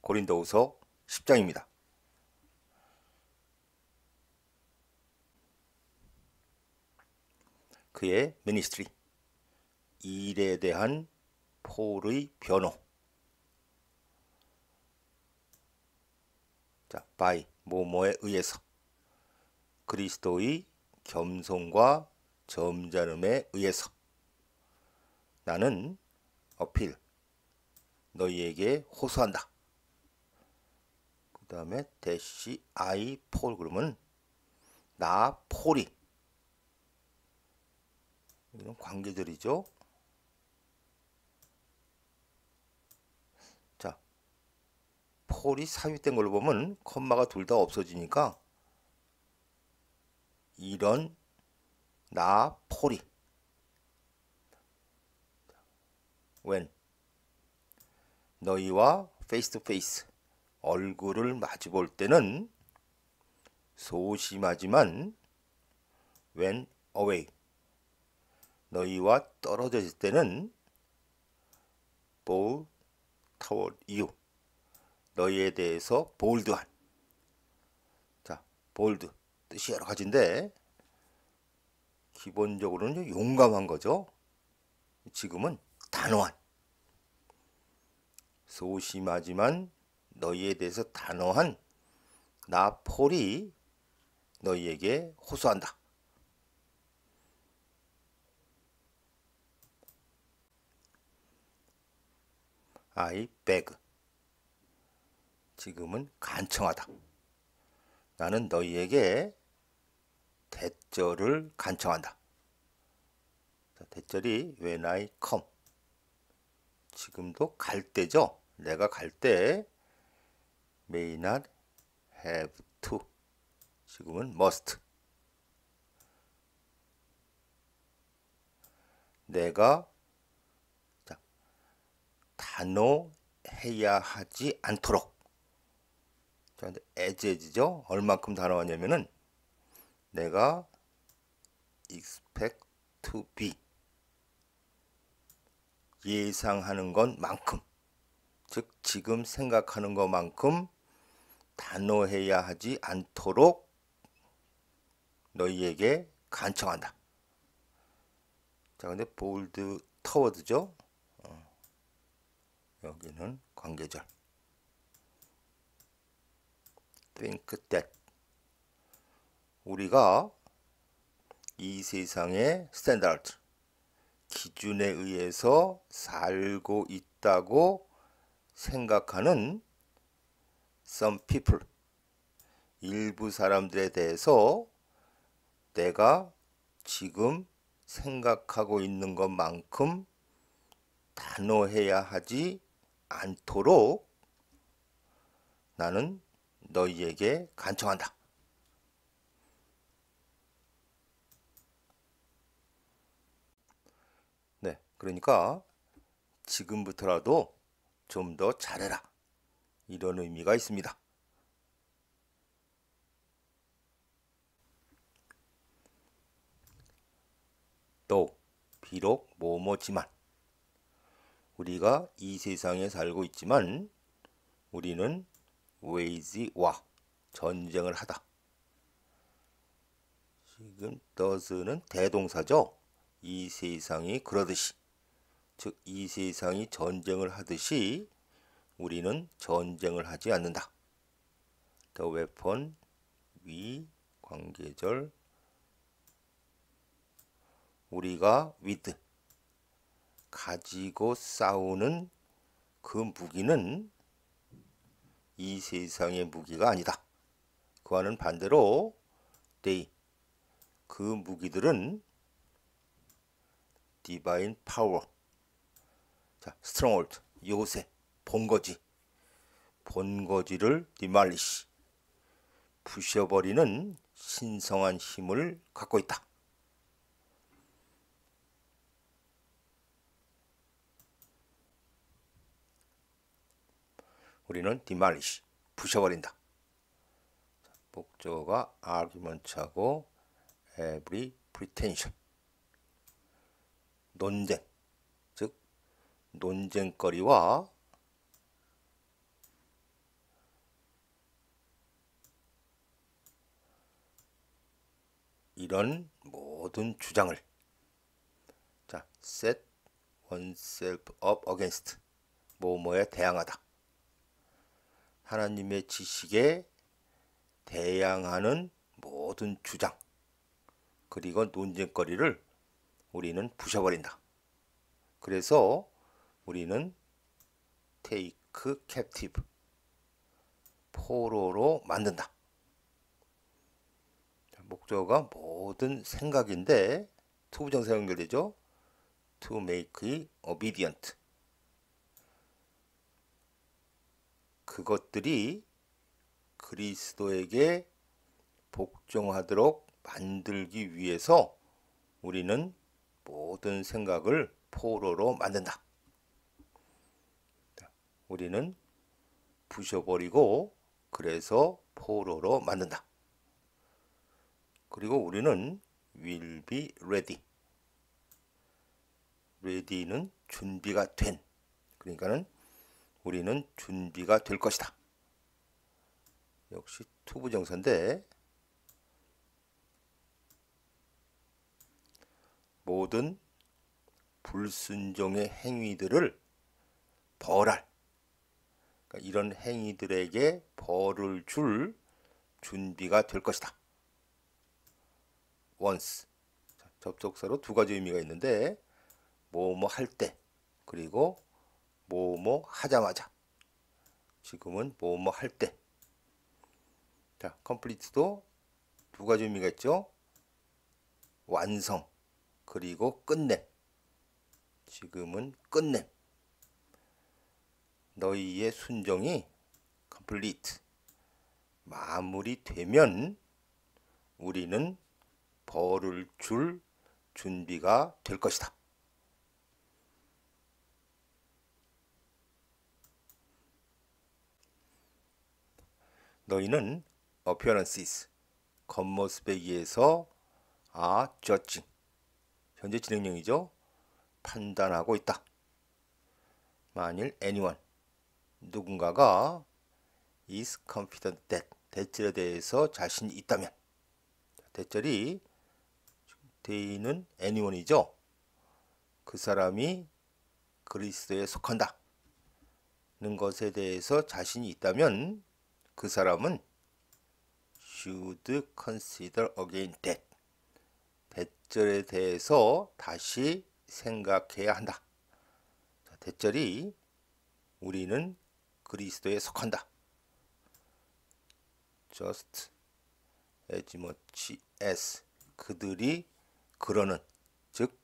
고린도후서 10장입니다. 그의 미니스트리, 일에 대한 폴의 변호. 자, by 뭐뭐에 의해서, 그리스도의 겸손과 점잖음에 의해서 나는 어필, 너희에게 호소한다. 그 다음에 대시 I 폴 그러면 나 폴이, 이런 관계절이죠. 자, 폴이 삽입된 걸로 보면 콤마가 둘 다 없어지니까 이런 나 폴이 when 너희와 페이스 투 페이스 얼굴을 마주 볼 때는 소심하지만 when away 너희와 떨어져 있을 때는 bold toward you 너희에 대해서 볼드한. 자, 볼드 뜻이 여러 가지인데 기본적으로는 용감한 거죠. 지금은 단호한. 소심하지만 너희에 대해서 단호한 나 폴이 너희에게 호소한다. I beg 지금은 간청하다. 나는 너희에게 대절을 간청한다. 자, 대절이 when I come 지금도 갈 때죠. 내가 갈 때 may not have to 지금은 must 내가 자, 단호해야 하지 않도록. 자, as죠. 얼만큼 단호하냐면은 내가 expect to be 예상하는 것만큼, 즉 지금 생각하는 것만큼 단호해야 하지 않도록 너희에게 간청한다. 자, 근데 bold toward죠. 여기는 관계절. think that 우리가 이 세상의 스탠다드 기준에 의해서 살고 있다고 생각하는 some people 일부 사람들에 대해서 내가 지금 생각하고 있는 것만큼 단호해야 하지 않도록 나는 너희에게 간청한다. 네, 그러니까 지금부터라도 좀 더 잘해라. 이런 의미가 있습니다. 또 비록 뭐뭐지만 우리가 이 세상에 살고 있지만 우리는 wage와 전쟁을 하다. 지금 does는 대동사죠. 이 세상이 그러듯이, 즉 이 세상이 전쟁을 하듯이 우리는 전쟁을 하지 않는다. The weapon we 관계절 우리가 with 가지고 싸우는 그 무기는 이 세상의 무기가 아니다. 그와는 반대로 they 그 무기들은 divine power 자, stronghold 요새 본거지를 demolish 부셔버리는 신성한 힘을 갖고 있다. 우리는 demolish 부셔버린다. 목적어가 argument하고 every pretension 논쟁, 즉 논쟁거리와 이런 모든 주장을 자, set oneself up against 뭐뭐에 대항하다. 하나님의 지식에 대항하는 모든 주장 그리고 논쟁거리를 우리는 부셔버린다. 그래서 우리는 take captive 포로로 만든다. 목적어가 모든 생각인데 투부정사 연결되죠. to make obedient 그것들이 그리스도에게 복종하도록 만들기 위해서 우리는 모든 생각을 포로로 만든다. 우리는 부셔버리고 그래서 포로로 만든다. 그리고 우리는 will be ready. ready는 준비가 된. 그러니까는 우리는 준비가 될 것이다. 역시 투부정사인데 모든 불순종의 행위들을 벌할 그러니까 이런 행위들에게 벌을 줄 준비가 될 것이다. once 접속사로 두 가지 의미가 있는데 뭐뭐 할 때 그리고 뭐뭐 하자마자 지금은 뭐뭐 할 때 자, complete도 두 가지 의미가 있죠. 완성 그리고 끝냄 지금은 끝냄 너희의 순종이 complete 마무리되면 우리는 벌을 줄 준비가 될 것이다. 너희는 appearances 겉모습에 의해서 are judging 현재 진행형이죠. 판단하고 있다. 만일 anyone 누군가가 is confident that 대절에 대해서 자신이 있다면 대절이 대인은 anyone이죠. 그 사람이 그리스도에 속한다 는 것에 대해서 자신이 있다면 그 사람은 should consider again that 대절에 대해서 다시 생각해야 한다. 자, 대절이 우리는 그리스도에 속한다. just as much as 그들이 그러는 즉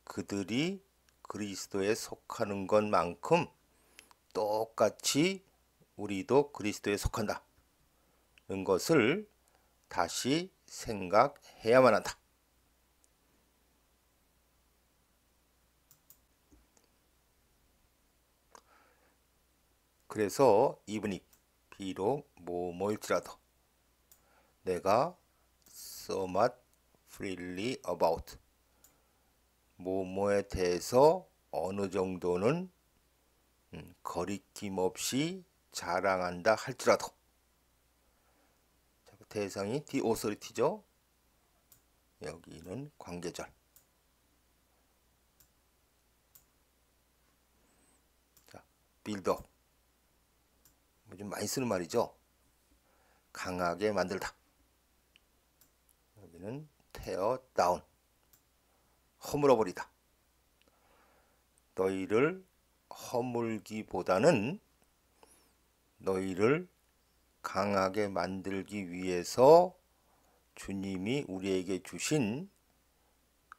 그들이 그리스도에 속하는 것만큼 똑같이 우리도 그리스도에 속한다 는 것을 다시 생각해야만 한다. 그래서 even if 비록 뭐뭐일지라도 내가 somewhat freely about 뭐뭐에 대해서 어느 정도는 거리낌 없이 자랑한다 할지라도 대상이 the authority죠. 여기는 관계절. 자, build up. 좀 많이 쓰는 말이죠. 강하게 만들다. 여기는 tear down. 허물어버리다. 너희를 허물기보다는 너희를 강하게 만들기 위해서 주님이 우리에게 주신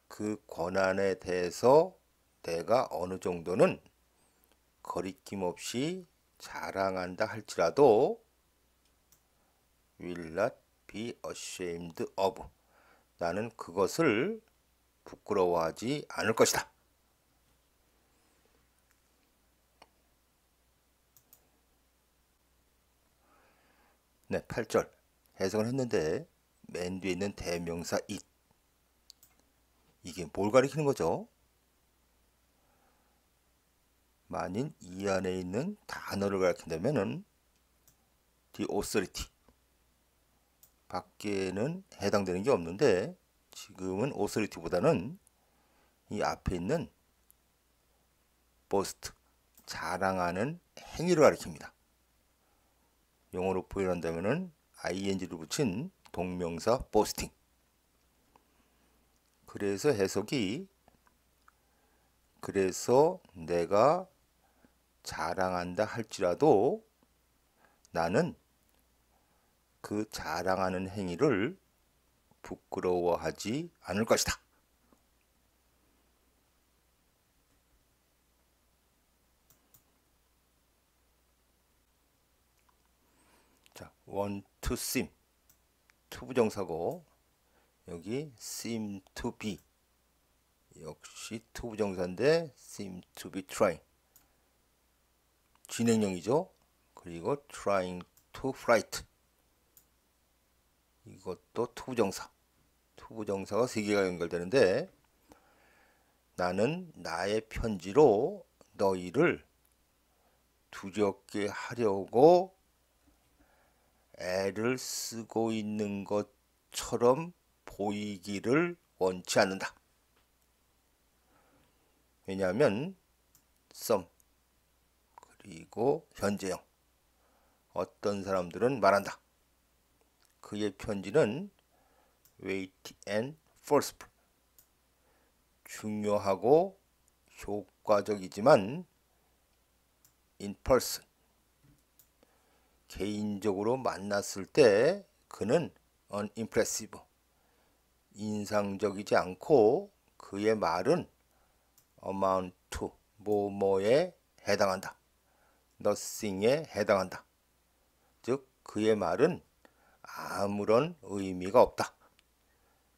그 권한에 대해서 내가 어느 정도는 거리낌 없이 자랑한다 할지라도 will not be ashamed of 나는 그것을 부끄러워하지 않을 것이다. 네, 8절 해석을 했는데 맨 뒤에 있는 대명사 it 이게 뭘 가리키는 거죠? 만일 이 안에 있는 단어를 가리킨다면은 the authority 밖에는 해당되는 게 없는데 지금은 authority보다는 이 앞에 있는 boast, 자랑하는 행위를 가리킵니다. 영어로 표현한다면은 ing를 붙인 동명사 boasting. 그래서 해석이, 그래서 내가 자랑한다 할지라도 나는 그 자랑하는 행위를 부끄러워하지 않을 것이다. 자, want to seem, 투부정사고, 여기 seem to be, 역시 투부정사인데 seem to be trying, 진행형이죠. 그리고 trying to fright, 이것도 투부정사. 투부정사가 세 개가 연결되는데 나는 나의 편지로 너희를 두렵게 하려고 애를 쓰고 있는 것처럼 보이기를 원치 않는다. 왜냐하면 some, 그리고 현재형, 어떤 사람들은 말한다. 그의 편지는 weighty and forceful, 중요하고 효과적이지만 in person, 개인적으로 만났을 때 그는 unimpressive, 인상적이지 않고 그의 말은 amount to, 뭐뭐에 해당한다, nothing에 해당한다. 즉 그의 말은 아무런 의미가 없다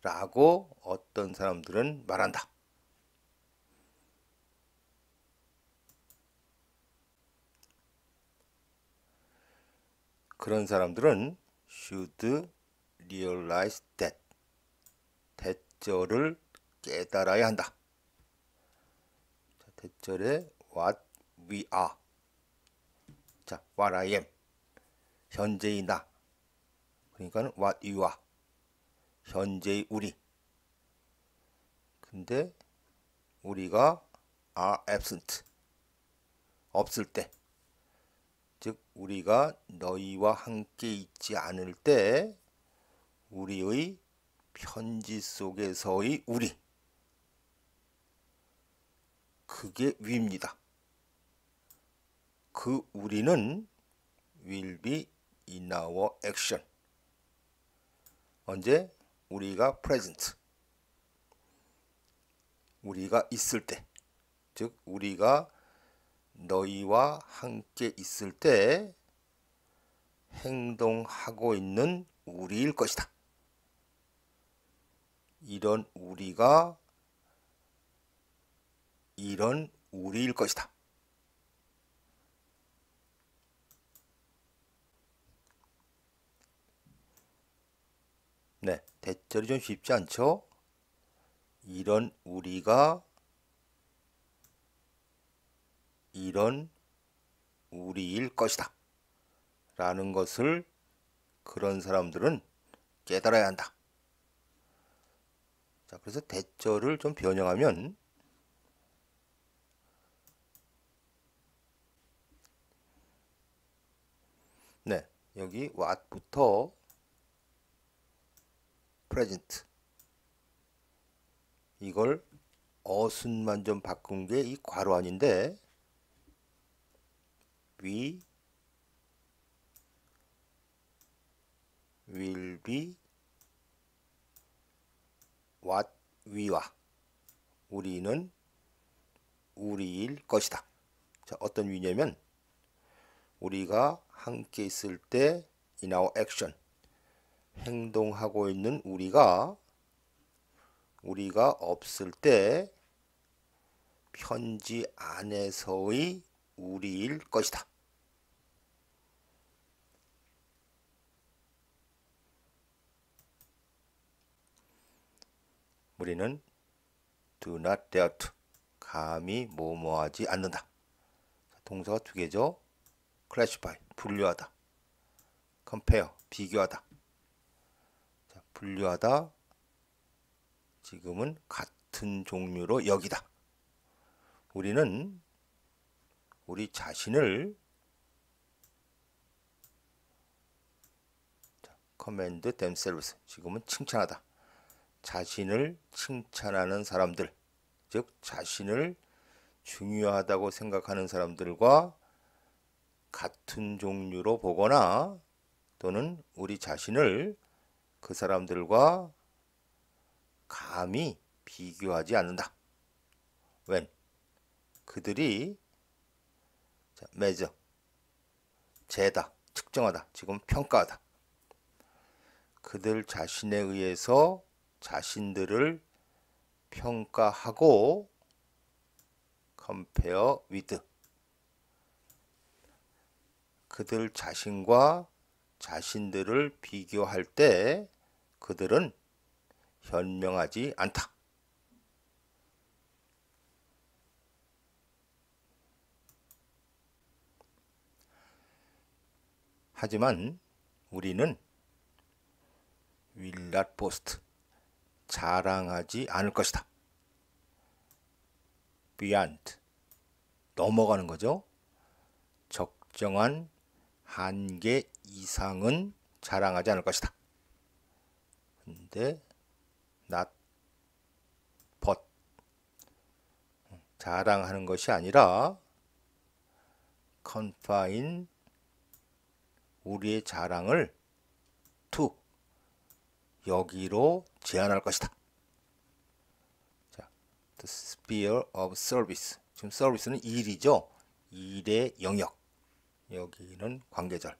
라고 어떤 사람들은 말한다. 그런 사람들은 should realize that, 대절을 깨달아야 한다. 자, 대절에 what we are, 자, what I am, 현재의 나, 그러니까 what you are, 현재의 우리. 근데 우리가 are absent, 없을 때, 즉 우리가 너희와 함께 있지 않을 때 우리의 편지 속에서의 우리, 그게 위입니다. 그 우리는 will be in our action, 언제? 우리가 present, 우리가 있을 때, 즉 우리가 너희와 함께 있을 때 행동하고 있는 우리일 것이다. 이런 우리가 이런 우리일 것이다. 네, 대절이 좀 쉽지 않죠? 이런 우리가 이런 우리일 것이다 라는 것을 그런 사람들은 깨달아야 한다. 자, 그래서 대절을 좀 변형하면 네, 여기 what부터 present, 이걸 어순만 좀 바꾼 게 이 괄호 안인데 we will be what we are, 우리는 우리일 것이다. 자, 어떤 위냐면 우리가 함께 있을 때 in our action, 행동하고 있는 우리가 없을 때 편지 안에서의 우리일 것이다. 우리는 do not dare to, 감히 뭐뭐하지 않는다. 동사가 두 개죠. classify, 분류하다, compare, 비교하다. 분류하다. 지금은 같은 종류로 여기다. 우리는 우리 자신을 commend themselves. 지금은 칭찬하다. 자신을 칭찬하는 사람들, 즉 자신을 중요하다고 생각하는 사람들과 같은 종류로 보거나 또는 우리 자신을 그 사람들과 감히 비교하지 않는다. when 그들이 measure 재다, 측정하다, 지금 평가하다. 그들 자신에 의해서 자신들을 평가하고 compare with 그들 자신과 자신들을 비교할 때 그들은 현명하지 않다. 하지만 우리는 will not boast 자랑하지 않을 것이다. beyond 넘어가는 거죠. 적정한 한계 이상은 자랑하지 않을 것이다. 근데 not but 자랑하는 것이 아니라 confine 우리의 자랑을 to 여기로 제한할 것이다. 자, the sphere of service. 지금 서비스는 일이죠. 일의 영역. 여기는 관계절.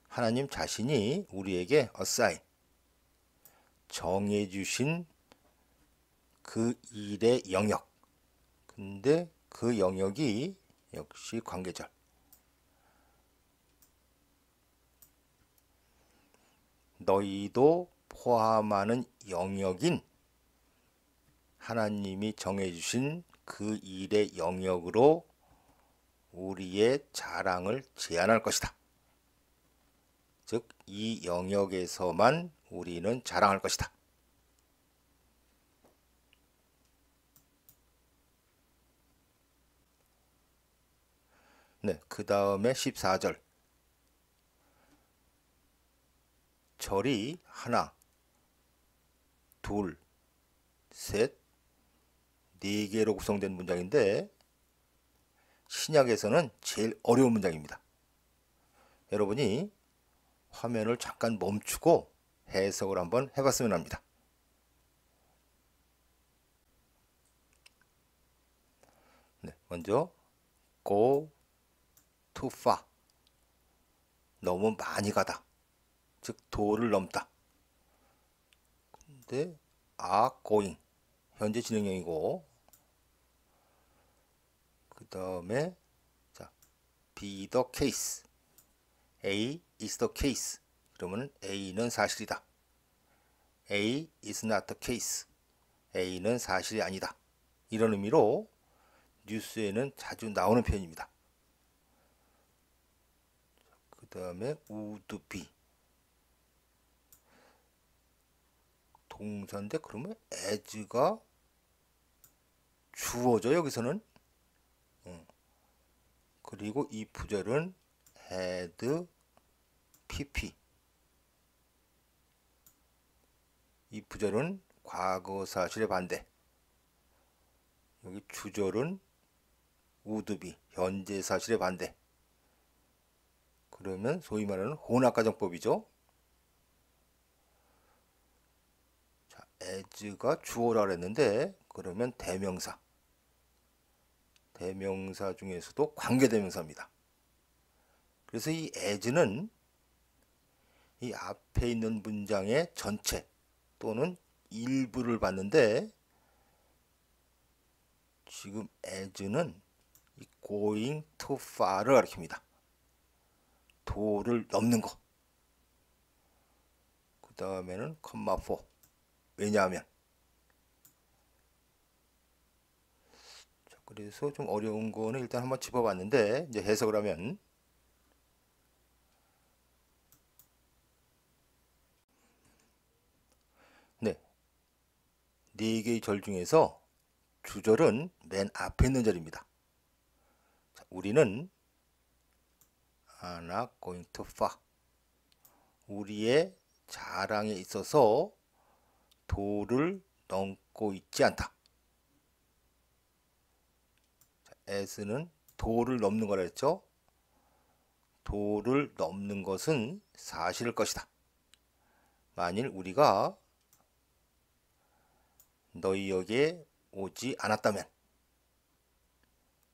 하나님 자신이 우리에게 assign 정해주신 그 일의 영역. 근데 그 영역이 역시 관계절. 너희도 포함하는 영역인 하나님이 정해주신 그 일의 영역으로 우리의 자랑을 제한할 것이다. 즉, 이 영역에서만 우리는 자랑할 것이다. 네, 그 다음에 14절. 절이 하나, 둘, 셋, 네 개로 구성된 문장인데 신약에서는 제일 어려운 문장입니다. 여러분이 화면을 잠깐 멈추고 해석을 한번 해봤으면 합니다. 네, 먼저 go too far 너무 많이 가다, 즉 도를 넘다. 근데 are going 현재 진행형이고, 그 다음에 자 be the case A is the case 그러면 A는 사실이다. A is not the case A는 사실이 아니다. 이런 의미로 뉴스에는 자주 나오는 표현입니다. 그 다음에 would be 동사인데 그러면 as가 주어져 여기서는. 그리고 이 부절은 had pp 이 부절은 과거 사실의 반대. 여기 주절은 would be 현재 사실의 반대. 그러면 소위 말하는 혼합가정법이죠. 자, as가 주어라 그랬는데 그러면 대명사. 대명사 중에서도 관계대명사입니다. 그래서 이 as는 이 앞에 있는 문장의 전체 또는 일부를 봤는데 지금 as는 이 going too far를 가리킵니다. 도를 넘는 거. 그 다음에는 comma for 왜냐하면. 자, 그래서 좀 어려운 거는 일단 한번 짚어봤는데 이제 해석을 하면 네 개의 절 중에서 주절은 맨 앞에 있는 절입니다. 자, 우리는 are not going too far. 우리의 자랑에 있어서 도를 넘고 있지 않다. 자, as는 도를 넘는 거라 했죠. 도를 넘는 것은 사실일 것이다. 만일 우리가 너희에게 오지 않았다면,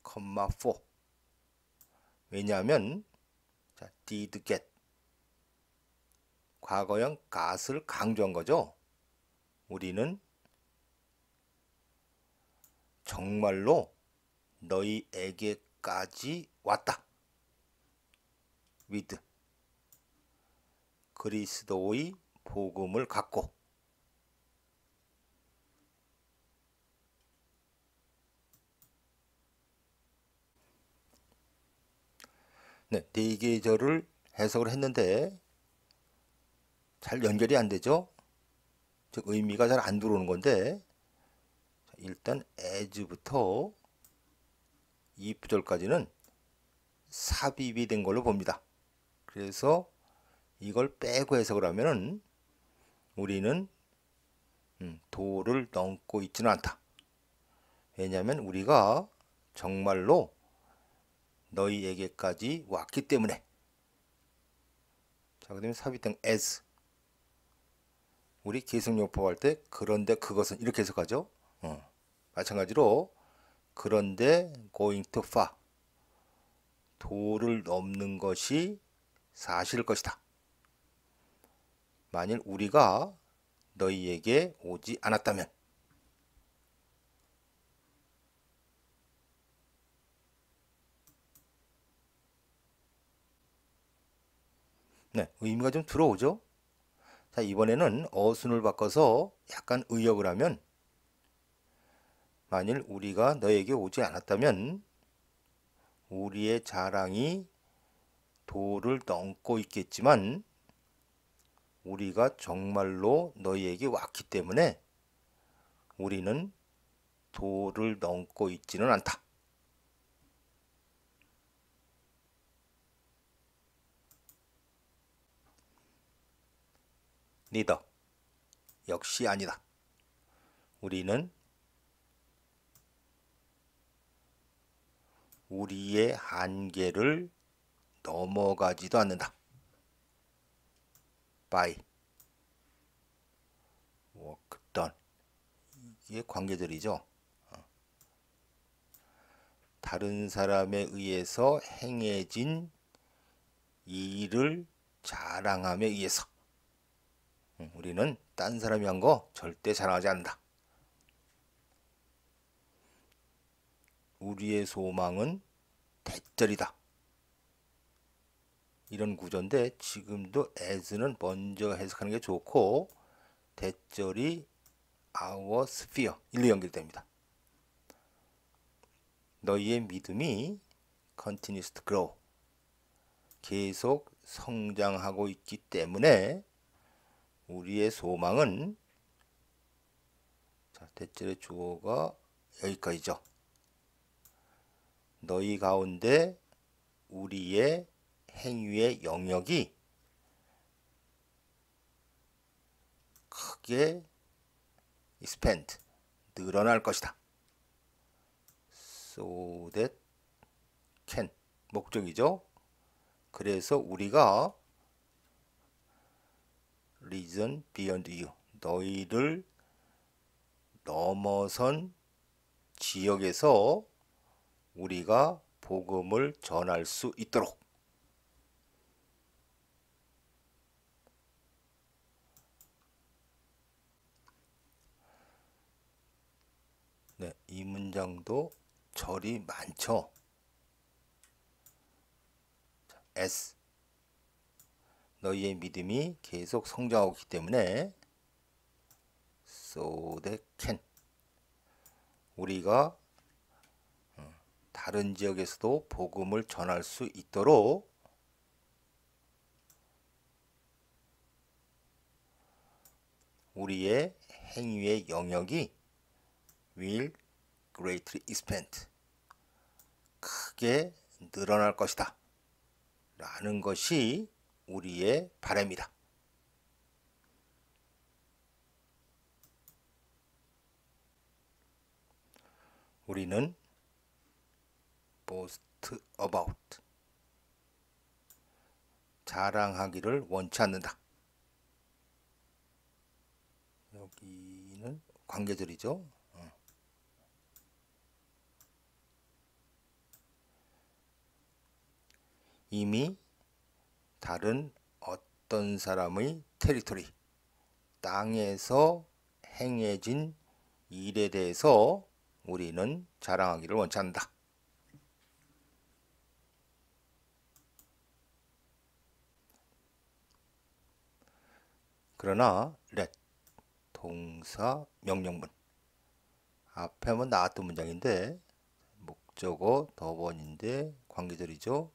컴마 4. 왜냐하면 자, did get 과거형 got을 강조한 거죠. 우리는 정말로 너희에게까지 왔다. with 그리스도의 복음을 갖고. 네, 네 개의 절을 해석을 했는데 잘 연결이 안 되죠. 즉 의미가 잘 안 들어오는 건데, 일단 as부터 이 부절까지는 삽입이 된 걸로 봅니다. 그래서 이걸 빼고 해석을 하면은 우리는 도를 넘고 있지는 않다. 왜냐하면 우리가 정말로 너희에게까지 왔기 때문에. 자, 그다음에 삽입된 as. 우리 계승용법 할 때 그런데 그것은 이렇게 해석하죠. 마찬가지로 그런데 going too far. 도를 넘는 것이 사실일 것이다. 만일 우리가 너희에게 오지 않았다면. 네, 의미가 좀 들어오죠. 자, 이번에는 어순을 바꿔서 약간 의역을 하면, 만일 우리가 너에게 오지 않았다면 우리의 자랑이 도를 넘고 있겠지만 우리가 정말로 너희에게 왔기 때문에 우리는 도를 넘고 있지는 않다. neither 역시 아니다. 우리는 우리의 한계를 넘어가지도 않는다. by work done. 이게 관계절이죠. 다른 사람에 의해서 행해진 일을 자랑함에 의해서. 우리는 딴 사람이 한 거 절대 자랑하지 않는다. 우리의 소망은 대절이다. 이런 구조인데 지금도 as는 먼저 해석하는 게 좋고 대절이 our sphere 일로 연결됩니다. 너희의 믿음이 continues to grow 계속 성장하고 있기 때문에 우리의 소망은 자, 대절의 주어가 여기까지죠. 너희 가운데 우리의 행위의 영역이 크게 expand 늘어날 것이다. so that can 목적이죠. 그래서 우리가 reason beyond you 너희를 넘어선 지역에서 우리가 복음을 전할 수 있도록. 네, 이 문장도 절이 많죠. S 너희의 믿음이 계속 성장하고 있기 때문에 so that can 우리가 다른 지역에서도 복음을 전할 수 있도록 우리의 행위의 영역이 will greatly expand. 크게 늘어날 것이다. 라는 것이 우리의 바람이다. 우리는 boast about. 자랑하기를 원치 않는다. 여기는 관계절이죠. 이미 다른 어떤 사람의 테리토리, 땅에서 행해진 일에 대해서 우리는 자랑하기를 원치 않는다. 그러나 let 동사 명령문 앞에 한번 나왔던 문장인데 목적어 더번인데 관계절이죠.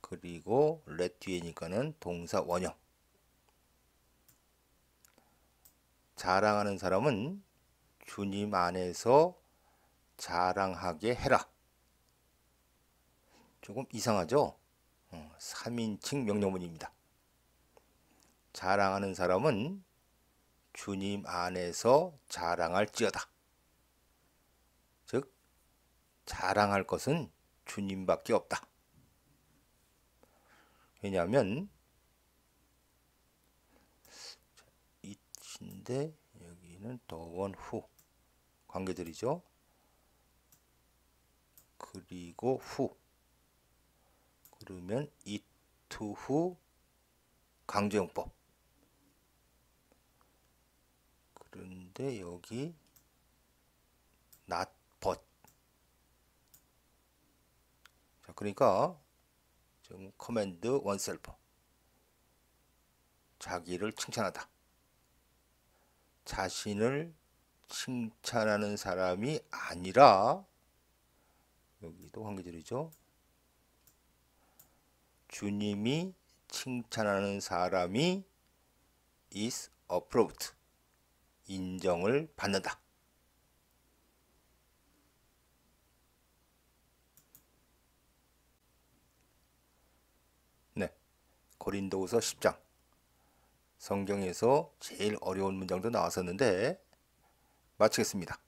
그리고 let 뒤에니까는 동사 원형. 자랑하는 사람은 주님 안에서 자랑하게 해라. 조금 이상하죠? 3인칭 명령문입니다. 자랑하는 사람은 주님 안에서 자랑할지어다. 즉 자랑할 것은 주님밖에 없다. 왜냐하면 it인데 여기는 the one who 관계들이죠. 그리고 who 그러면 it to who 강조용법. 그런데 여기 not but. 자, 그러니까 좀 command oneself. 자기를 칭찬하다. 자신을 칭찬하는 사람이 아니라 여기도 관계절이죠. 주님이 칭찬하는 사람이 is approved. 인정을 받는다. 네, 고린도후서 10장 성경에서 제일 어려운 문장도 나왔었는데 마치겠습니다.